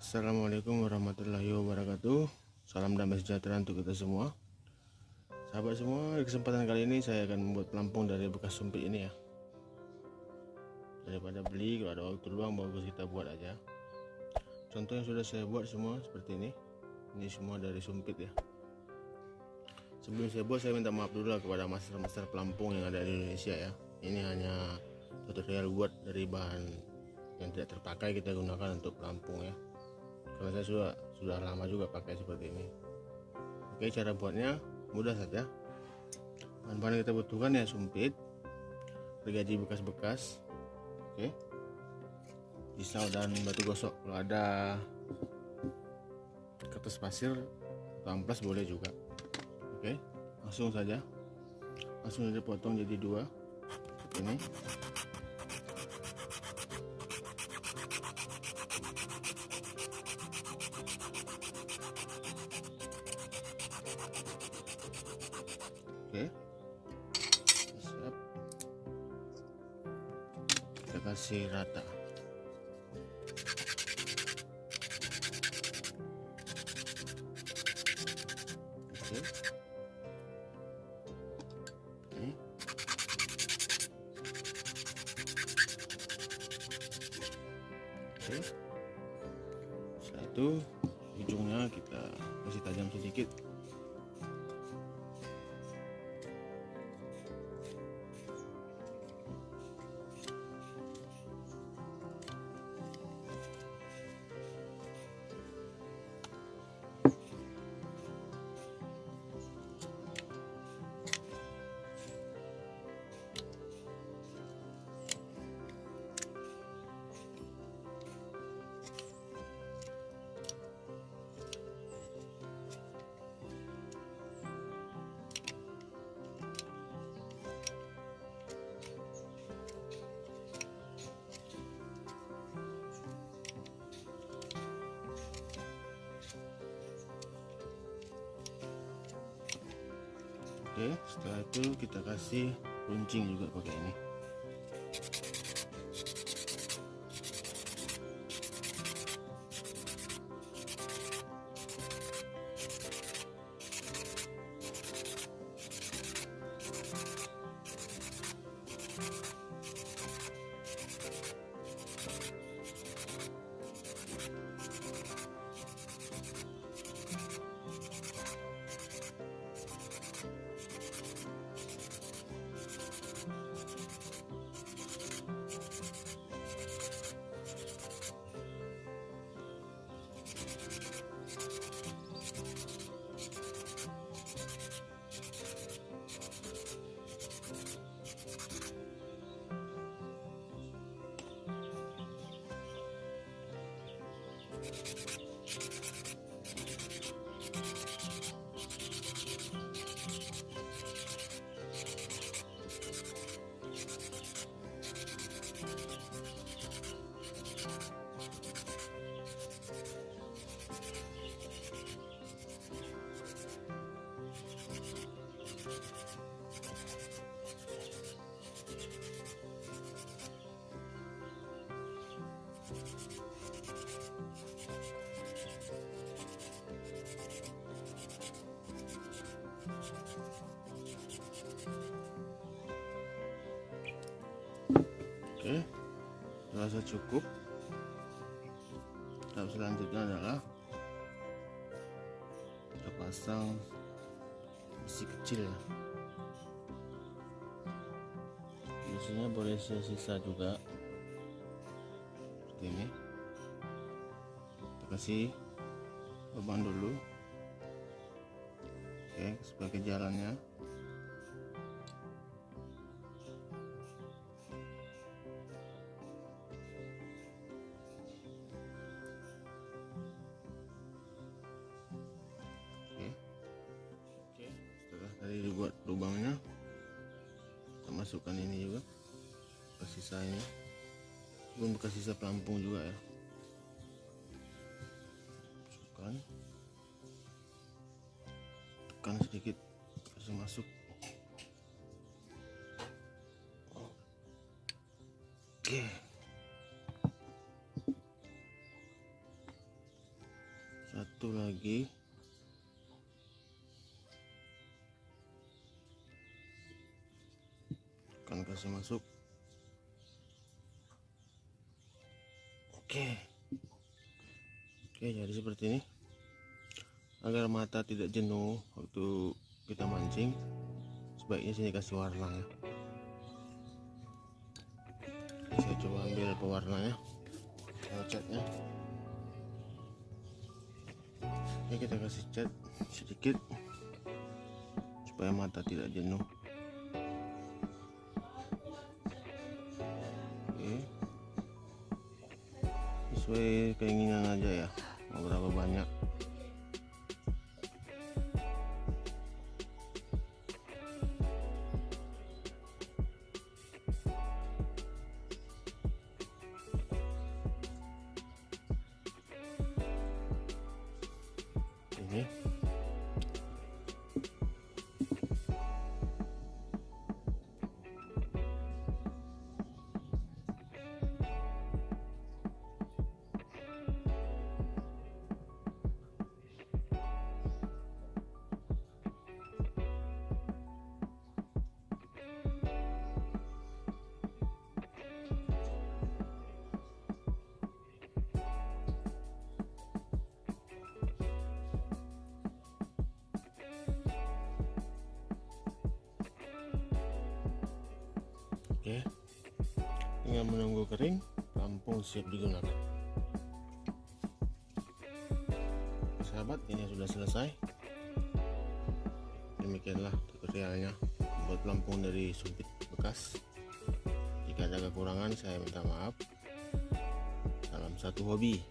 Assalamualaikum warahmatullahi wabarakatuh. Salam damai sejahtera untuk kita semua. Sahabat semua, di kesempatan kali ini saya akan membuat pelampung dari bekas sumpit ini ya. Daripada beli, kalau ada waktu luang bagus kita buat aja. Contoh yang sudah saya buat semua seperti ini. Ini semua dari sumpit ya. Sebelum saya buat, saya minta maaf dulu kepada master pelampung yang ada di Indonesia ya. Ini hanya tutorial buat dari bahan yang tidak terpakai kita gunakan untuk pelampung ya. Karena saya sudah lama juga pakai seperti ini. Oke, cara buatnya mudah saja. Bahan-bahan yang kita butuhkan ya sumpit, gergaji bekas-bekas, oke, pisau dan batu gosok. Kalau ada kertas pasir atau amplas boleh juga. Oke, langsung saja dipotong jadi dua seperti ini. Oke, siap, kita kasih rata. Oke, ini. Oke, setelah itu ujungnya kita kasih tajam sedikit. Oke, setelah itu kita kasih runcing juga pakai ini. Oke, rasa cukup. Tahap selanjutnya adalah kita pasang besi kecil ya. Besinya boleh sisa juga seperti ini. Kita kasih lubang dulu, oke, sebagai jalannya. Tadi dibuat lubangnya, kita masukkan ini juga, bekas sisa ini, belum bekas sisa pelampung juga ya. Masukkan, tekan sedikit, kasih masuk. Oke, Satu lagi. Akan kasih masuk. Oke, jadi seperti ini. Agar mata tidak jenuh waktu kita mancing, sebaiknya sini kasih warna ya. Saya coba ambil pewarnanya, catnya. Oke, kita kasih cat sedikit supaya mata tidak jenuh. Oke, sesuai keinginan aja ya, mau berapa banyak. Ini oke, tinggal menunggu kering, pelampung siap digunakan. Sahabat, ini sudah selesai. Demikianlah tutorialnya buat pelampung dari sumpit bekas. Jika ada kekurangan saya minta maaf. Salam satu hobi.